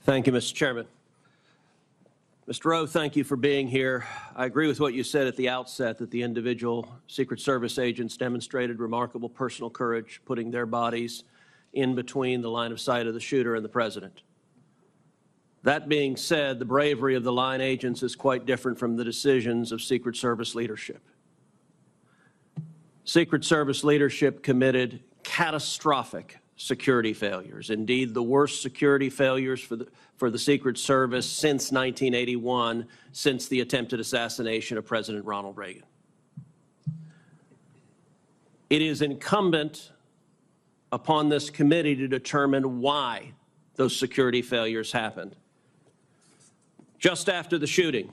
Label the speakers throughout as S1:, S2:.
S1: Thank you, Mr. Chairman. Mr. Rowe, thank you for being here. I agree with what you said at the outset, that the individual Secret Service agents demonstrated remarkable personal courage, putting their bodies in between the line of sight of the shooter and the president. That being said, the bravery of the line agents is quite different from the decisions of Secret Service leadership. Secret Service leadership committed catastrophic security failures, indeed the worst security failures for the Secret Service since 1981, since the attempted assassination of President Ronald Reagan. It is incumbent upon this committee to determine why those security failures happened. Just after the shooting,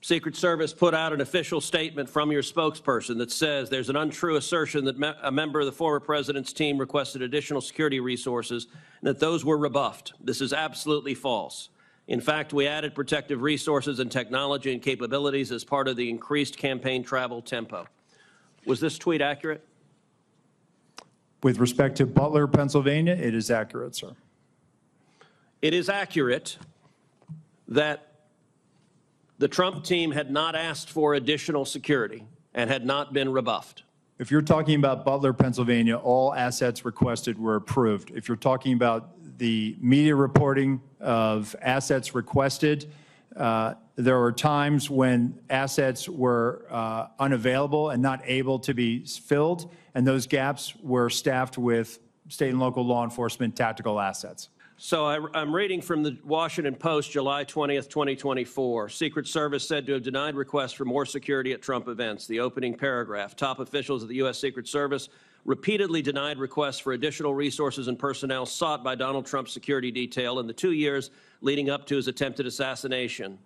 S1: Secret Service put out an official statement from your spokesperson that says there's an untrue assertion that a member of the former president's team requested additional security resources and that those were rebuffed. This is absolutely false. In fact, we added protective resources and technology and capabilities as part of the increased campaign travel tempo. Was this tweet accurate?
S2: With respect to Butler, Pennsylvania, it is accurate, sir.
S1: It is accurate that the Trump team had not asked for additional security and had not been rebuffed.
S2: If you're talking about Butler, Pennsylvania, all assets requested were approved. If you're talking about the media reporting of assets requested, there were times when assets were unavailable and not able to be filled, and those gaps were staffed with state and local law enforcement tactical assets.
S1: So I'm reading from the Washington Post, July 20th, 2024. Secret Service said to have denied requests for more security at Trump events. The opening paragraph, top officials of the U.S. Secret Service repeatedly denied requests for additional resources and personnel sought by Donald Trump's security detail in the 2 years leading up to his attempted assassination,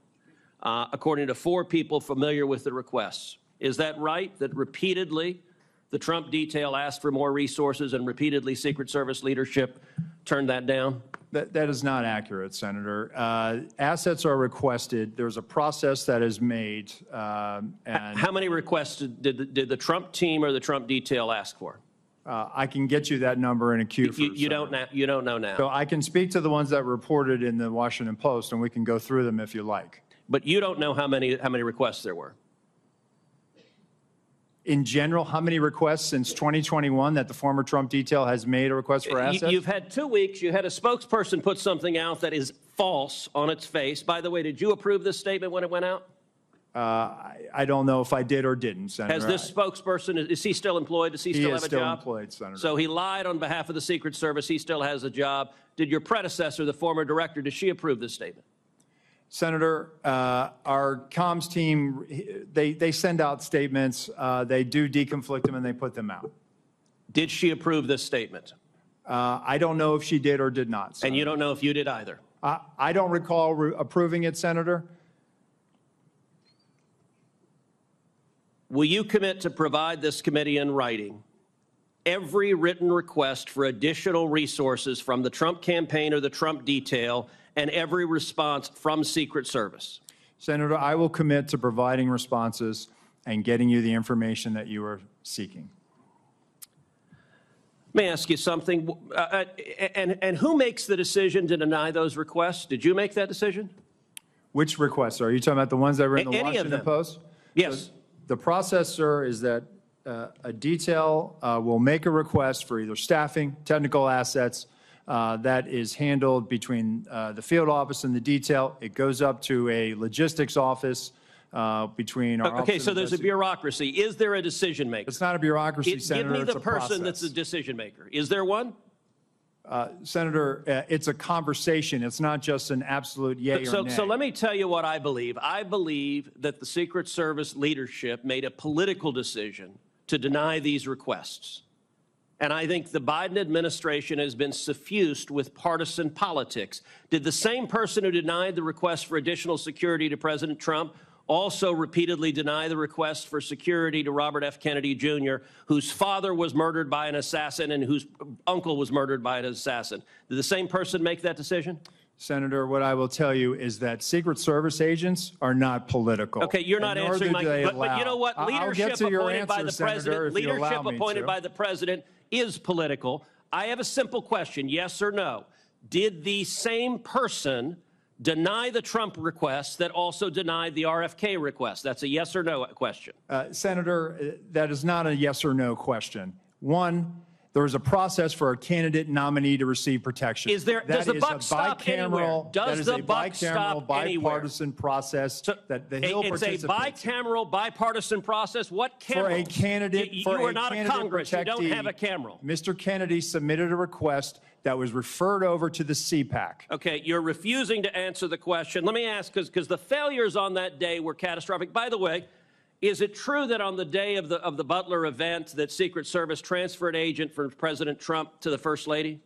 S1: according to 4 people familiar with the requests. Is that right, that repeatedly the Trump detail asked for more resources and repeatedly Secret Service leadership turned that down?
S2: That is not accurate, Senator. Assets are requested. There's a process that is made. And
S1: how many requests did the Trump team or the Trump detail ask for?
S2: I can get you that number in a queue.
S1: You don't know now.
S2: So I can speak to the ones that reported in the Washington Post, and we can go through them if you like.
S1: But you don't know how many requests there were.
S2: In general, how many requests since 2021 that the former Trump detail has made a request for assets?
S1: You've had 2 weeks. You had a spokesperson put something out that is false on its face. By the way, did you approve this statement when it went out?
S2: I don't know if I did or didn't, Senator.
S1: Has this spokesperson, is he still employed? Does he still have a job?
S2: He is still employed, Senator.
S1: So he lied on behalf of the Secret Service. He still has a job. Did your predecessor, the former director, did she approve this statement?
S2: Senator, our comms team, they send out statements, they do deconflict them, and they put them out.
S1: Did she approve this statement?
S2: I don't know if she did or did not, Senator.
S1: And you don't know if you did either?
S2: I don't recall approving it, Senator.
S1: Will you commit to provide this committee in writing every written request for additional resources from the Trump campaign or the Trump detail and every response from Secret Service?
S2: Senator, I will commit to providing responses and getting you the information that you are seeking.
S1: Let me ask you something. And who makes the decision to deny those requests? Did you make that decision?
S2: Which requests? Are you talking about the ones that were in the Washington Post?
S1: Yes.
S2: So the process, sir, is that a detail will make a request for either staffing, technical assets, that is handled between the field office and the detail. It goes up to a logistics office between our
S1: Okay, so there's a bureaucracy. Is there a decision maker?
S2: It's not a bureaucracy, Senator.
S1: Give me the
S2: it's a
S1: person
S2: process.
S1: that's the decision maker. Is there one?
S2: Senator, it's a conversation. It's not just an absolute yay or nay.
S1: So let me tell you what I believe. I believe that the Secret Service leadership made a political decision to deny these requests. And I think the Biden administration has been suffused with partisan politics. Did the same person who denied the request for additional security to President Trump also repeatedly deny the request for security to Robert F. Kennedy Jr., whose father was murdered by an assassin and whose uncle was murdered by an assassin? Did the same person make that decision?
S2: Senator, what I will tell you is that Secret Service agents are not political.
S1: Okay, you're not answering my question. But you know what? Leadership appointed by the president, leadership appointed by the president is political. I have a simple question, yes or no. did the same person deny the Trump request that also denied the RFK request? That's a yes or no question.
S2: Senator, that is not a yes or no question. One, there is a process for a candidate nominee to receive protection.
S1: Does the buck stop anywhere? Does the buck stop anywhere?
S2: Bipartisan process that the Hill
S1: It's a bicameral, bipartisan process. What camera?
S2: For a candidate,
S1: you are not a Congress. You don't have a camera.
S2: Mr. Kennedy submitted a request that was referred over to the CPAC.
S1: Okay, you're refusing to answer the question. Let me ask, because the failures on that day were catastrophic. By the way, is it true that on the day of the Butler event that Secret Service transferred agent from President Trump to the First Lady?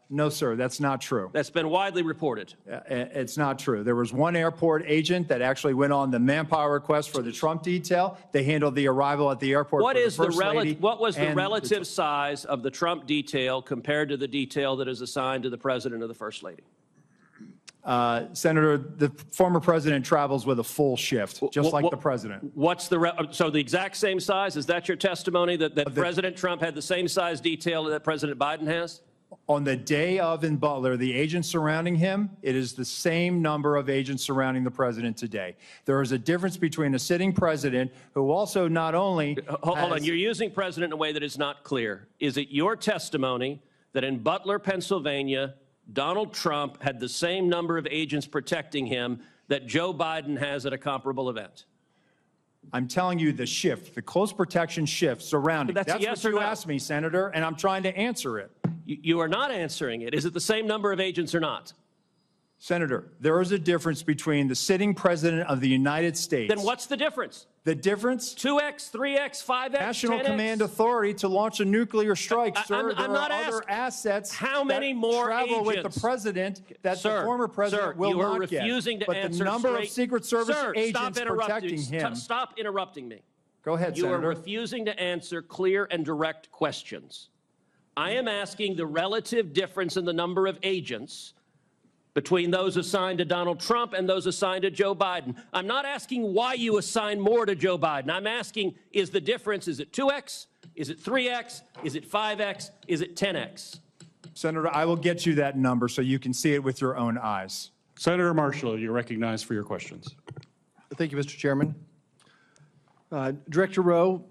S2: No, sir, that's not true.
S1: That's been widely reported.
S2: It's not true. There was one airport agent that actually went on the manpower request for the Trump detail. They handled the arrival at the airport
S1: What
S2: for
S1: is
S2: the First Lady.
S1: What was the
S2: and
S1: relative size of the Trump detail compared to the detail that is assigned to the President or the First Lady?
S2: Senator, the former president travels with a full shift, just like the president.
S1: What's so the exact same size? Is that your testimony that President Trump had the same size detail that President Biden has?
S2: On the day of in Butler, the agents surrounding him, it is the same number of agents surrounding the president today. There is a difference between a sitting president who also not only
S1: Hold on, you're using president in a way that is not clear. Is it your testimony that in Butler, Pennsylvania, Donald Trump had the same number of agents protecting him that Joe Biden has at a comparable event?
S2: I'm telling you the shift, the close protection shift surrounding.
S1: That's a yes
S2: what you
S1: or no.
S2: asked me, Senator, and I'm trying to answer it.
S1: You are not answering it. Is it the same number of agents or not?
S2: Senator, there is a difference between the sitting president of the United States.
S1: Then what's the difference?
S2: The difference?
S1: 2x, 3x, 5x,
S2: National
S1: 10x?
S2: Command Authority to launch a nuclear strike. Sir,
S1: I'm not
S2: other assets
S1: how many more
S2: travel
S1: agents?
S2: with the president that
S1: Sir,
S2: the former president will
S1: you are
S2: not get.
S1: refusing to
S2: but
S1: answer
S2: the number
S1: straight.
S2: of Secret Service
S1: Sir,
S2: agents protecting him.
S1: Stop interrupting me.
S2: Go ahead,
S1: You
S2: Senator.
S1: are refusing to answer clear and direct questions. I am asking the relative difference in the number of agents between those assigned to Donald Trump and those assigned to Joe Biden. I'm not asking why you assign more to Joe Biden. I'm asking, is the difference, is it 2x? Is it 3x? Is it 5x? Is it 10x?
S2: Senator, I will get you that number so you can see it with your own eyes.
S3: Senator Marshall, you're recognized for your questions.
S4: Thank you, Mr. Chairman. Director Rowe,